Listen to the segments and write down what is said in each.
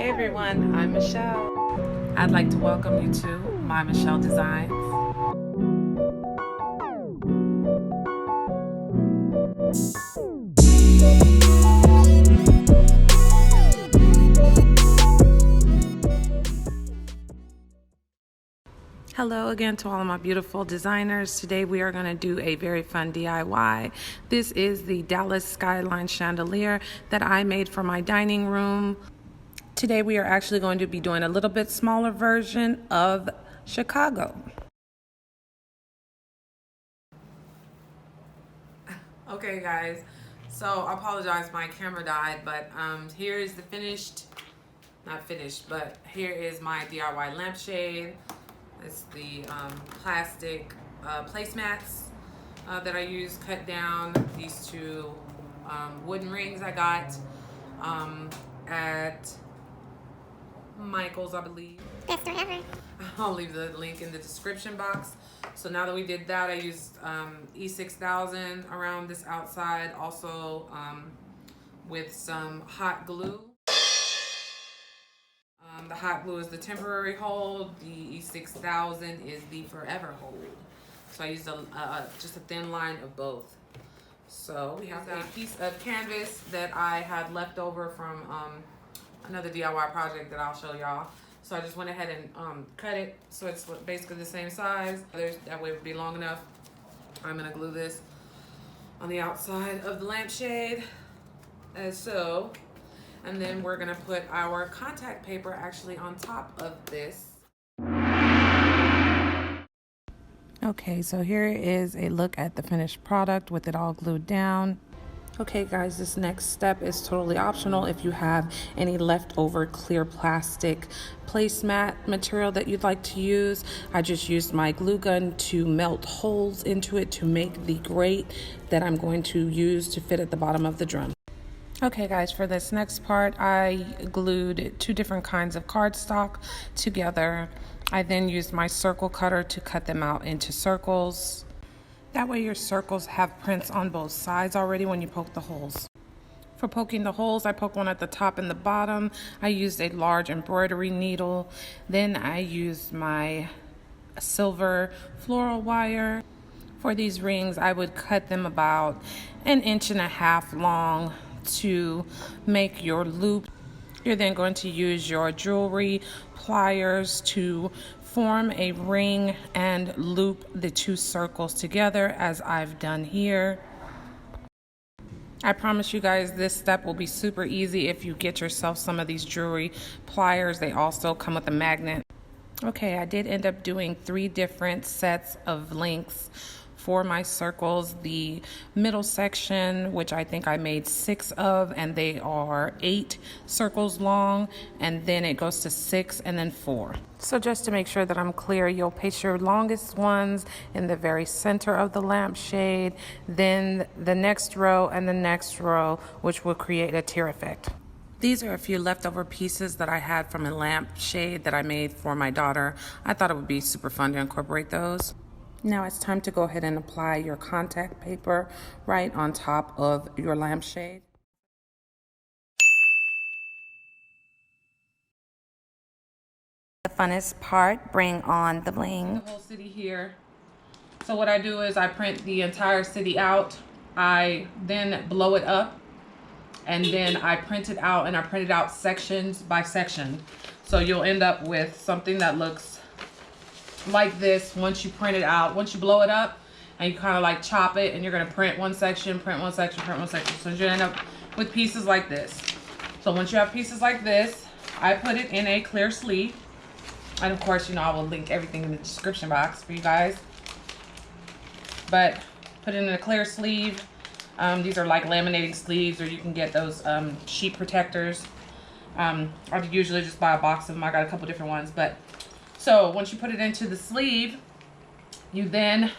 Hey everyone, I'm Michelle. I'd like to welcome you to My Michelle Designs. Hello again to all of my beautiful designers. Today we are going to do a very fun DIY. This is the Dallas Skyline chandelier that I made for my dining room. Today we are actually going to be doing a little bit smaller version of Chicago. Okay guys, so I apologize, my camera died, but here is the but here is my DIY lampshade. It's the plastic placemats that I use cut down. These two wooden rings I got at Michael's, I believe. Best store ever. I'll leave the link in the description box. So now that we did that, I used E6000 around this outside, also with some hot glue. The hot glue is the temporary hold. The E6000 is the forever hold. So I used just a thin line of both. So we have a piece of canvas that I had left over from another DIY project that I'll show y'all. So I just went ahead and cut it so it's basically the same size. That way it would be long enough. I'm gonna glue this on the outside of the lampshade as so. And then we're gonna put our contact paper actually on top of this. Okay, so here is a look at the finished product with it all glued down. Okay guys, this next step is totally optional. If you have any leftover clear plastic placemat material that you'd like to use, I just used my glue gun to melt holes into it to make the grate that I'm going to use to fit at the bottom of the drum. Okay guys, for this next part, I glued two different kinds of cardstock together. I then used my circle cutter to cut them out into circles. That way your circles have prints on both sides already when you poke the holes. For poking the holes, I poked one at the top and the bottom. I used a large embroidery needle. Then I used my silver floral wire. For these rings, I would cut them about 1.5 inches long to make your loop. You're then going to use your jewelry pliers to form a ring and loop the two circles together as I've done here. I promise you guys this step will be super easy if you get yourself some of these jewelry pliers. They also come with a magnet. Okay, I did end up doing 3 different sets of links for my circles. The middle section, which I think I made 6 of, and they are 8 circles long, and then it goes to 6 and then 4. So just to make sure that I'm clear, you'll place your longest ones in the very center of the lampshade, then the next row and the next row, which will create a tier effect. These are a few leftover pieces that I had from a lampshade that I made for my daughter. I thought it would be super fun to incorporate those. Now it's time to go ahead and apply your contact paper right on top of your lampshade. The funnest part, bring on the bling. The whole city here. So what I do is I print the entire city out. I then blow it up, and then I print it out, and I print it out sections by section. So you'll end up with something that looks like this once you print it out. Once you blow it up and you kind of like chop it, and you're going to print one section, print one section, print one section. So you end up with pieces like this. So once you have pieces like this, I put it in a clear sleeve. And of course, you know, I will link everything in the description box for you guys. But put it in a clear sleeve. These are like laminating sleeves, or you can get those sheet protectors. I usually just buy a box of them. I got a couple different ones, but so once you put it into the sleeve, you then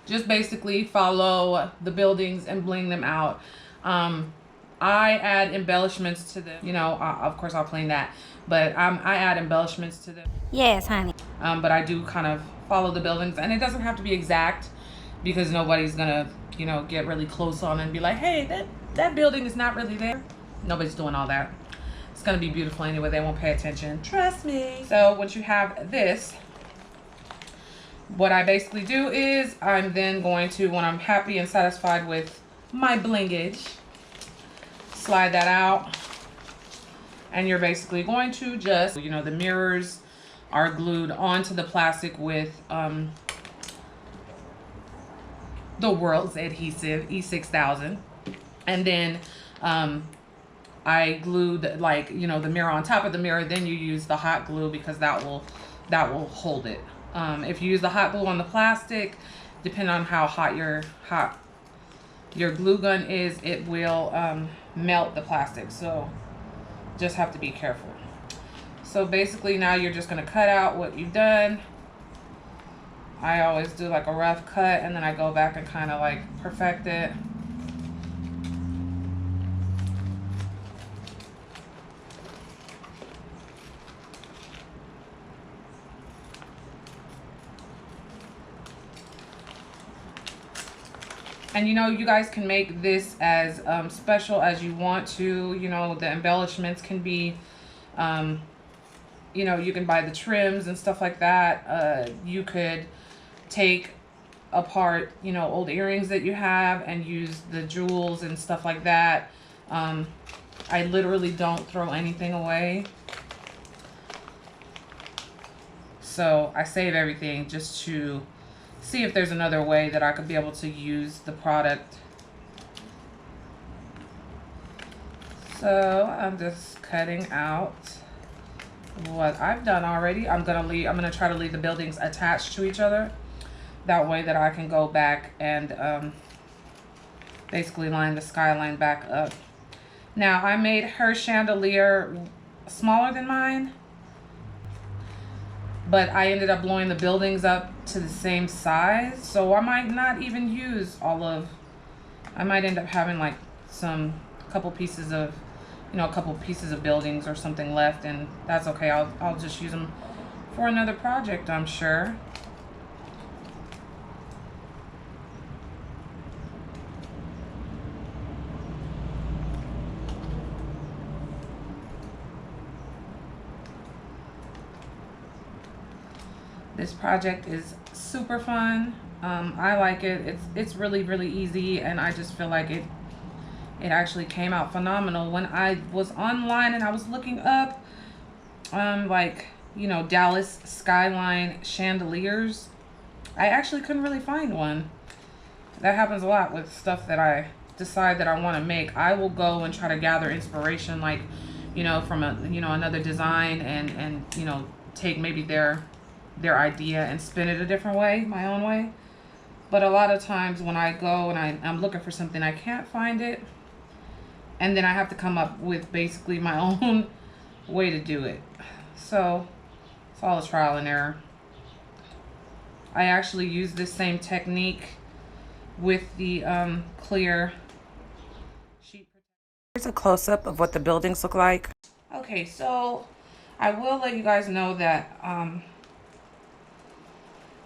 just basically follow the buildings and bling them out. I add embellishments to them. You know, of course I'll clean that, but I add embellishments to them. Yes, honey. But I do kind of follow the buildings, and it doesn't have to be exact because nobody's gonna, you know, get really close on and be like, hey, that building is not really there. Nobody's doing all that. it's gonna be beautiful anyway. They won't pay attention. Trust me. So once you have this, what I basically do is I'm then going to, when I'm happy and satisfied with my blingage, slide that out. And you're basically going to just, you know, the mirrors are glued onto the plastic with the world's adhesive, E6000. And then I glued, like, you know, the mirror on top of the mirror. Then you use the hot glue because that will hold it. If you use the hot glue on the plastic, depending on how hot your glue gun is, it will melt the plastic. So just have to be careful. So basically now you're just going to cut out what you've done. I always do like a rough cut and then I go back and kind of like perfect it. And you know, you guys can make this as special as you want to. You know, the embellishments can be, you know, you can buy the trims and stuff like that. You could take apart, you know, old earrings that you have and use the jewels and stuff like that. I literally don't throw anything away. So I save everything just to see if there's another way that I could be able to use the product. So I'm just cutting out what I've done already. I'm gonna try to leave the buildings attached to each other. That way that I can go back and basically line the skyline back up. Now I made her chandelier smaller than mine, but I ended up blowing the buildings up to the same size. So I might not even use all of, I might end up having like a couple pieces of buildings or something left, and that's okay. I'll just use them for another project, I'm sure. This project is super fun. I like it. It's really, really easy, and I just feel like it actually came out phenomenal. When I was online and I was looking up like, you know, Dallas Skyline chandeliers, I actually couldn't really find one. That happens a lot with stuff that I decide that I want to make. I will go and try to gather inspiration, like, you know, from another design, and you know, take maybe their idea and spin it a different way, my own way. But a lot of times when I go and I'm looking for something, I can't find it, and then I have to come up with basically my own way to do it. So it's all a trial and error. I actually use this same technique with the clear sheet. Here's a close-up of what the buildings look like. Okay, so I will let you guys know that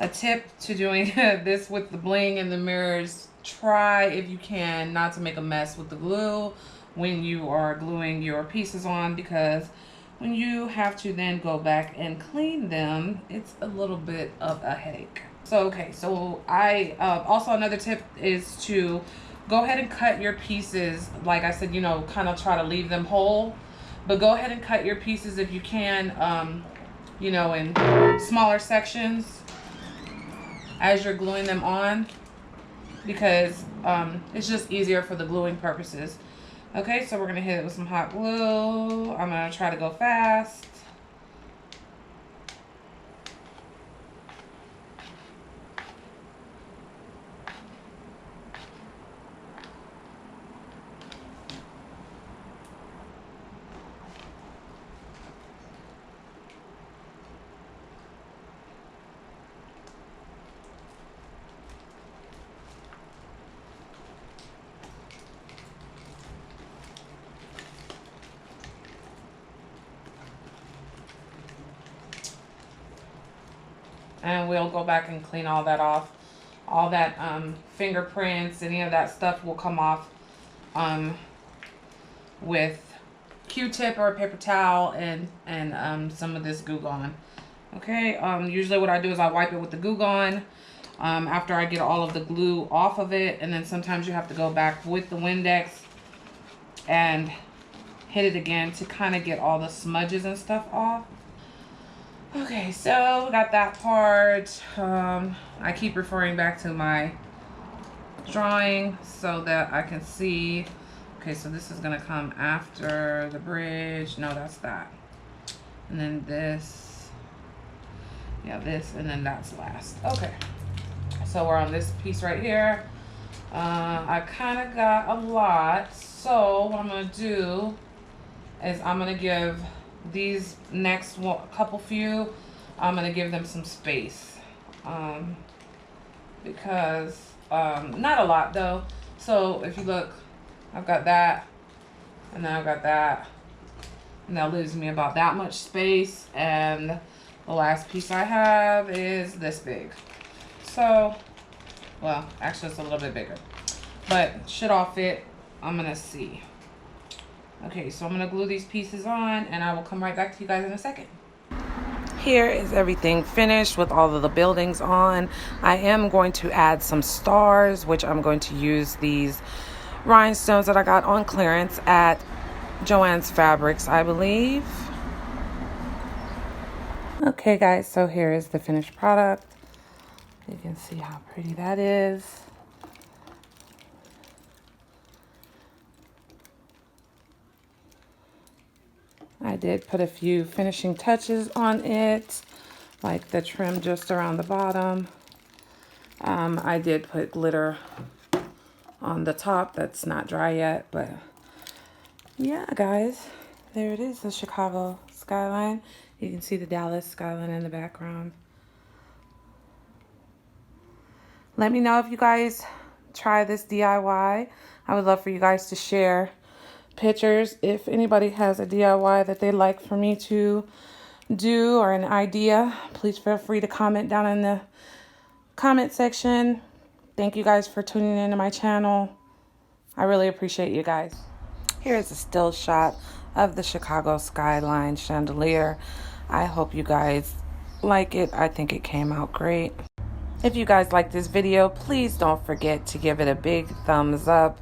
a tip to doing this with the bling and the mirrors, try, if you can, not to make a mess with the glue when you are gluing your pieces on, because when you have to then go back and clean them, it's a little bit of a headache. So, okay, so I also, another tip is to go ahead and cut your pieces. Like I said, you know, kind of try to leave them whole, but go ahead and cut your pieces if you can, you know, in smaller sections as you're gluing them on, because it's just easier for the gluing purposes. Okay, so we're gonna hit it with some hot glue. I'm gonna try to go fast. And we'll go back and clean all that off. All that fingerprints, any of that stuff will come off with Q-tip or a paper towel and some of this Goo Gone. Okay, usually what I do is I wipe it with the Goo Gone after I get all of the glue off of it, and then sometimes you have to go back with the Windex and hit it again to kind of get all the smudges and stuff off. Okay, so we got that part. I keep referring back to my drawing so that I can see. Okay, so this is gonna come after the bridge. No, that's that. And then this. Yeah, this, and then that's last. Okay, so we're on this piece right here. I kind of got a lot, so what I'm gonna do is I'm gonna give these next couple few, I'm gonna give them some space, because not a lot though. So if you look, I've got that, and then I've got that, and that leaves me about that much space, and the last piece I have is this big. So, well, actually it's a little bit bigger, but should all fit. I'm gonna see. Okay, so I'm gonna glue these pieces on, and I will come right back to you guys in a second. Here is everything finished with all of the buildings on. I am going to add some stars, which I'm going to use these rhinestones that I got on clearance at Joann's Fabrics, I believe. Okay guys, so here is the finished product. You can see how pretty that is. I did put a few finishing touches on it, like the trim just around the bottom. I did put glitter on the top that's not dry yet, but yeah guys, there it is, the Chicago skyline. You can see the Dallas skyline in the background. Let me know if you guys try this DIY. I would love for you guys to share pictures. If anybody has a DIY that they'd like for me to do or an idea, please feel free to comment down in the comment section. Thank you guys for tuning into my channel. I really appreciate you guys. Here's a still shot of the Chicago skyline chandelier. I hope you guys like it. I think it came out great. If you guys like this video, please don't forget to give it a big thumbs up.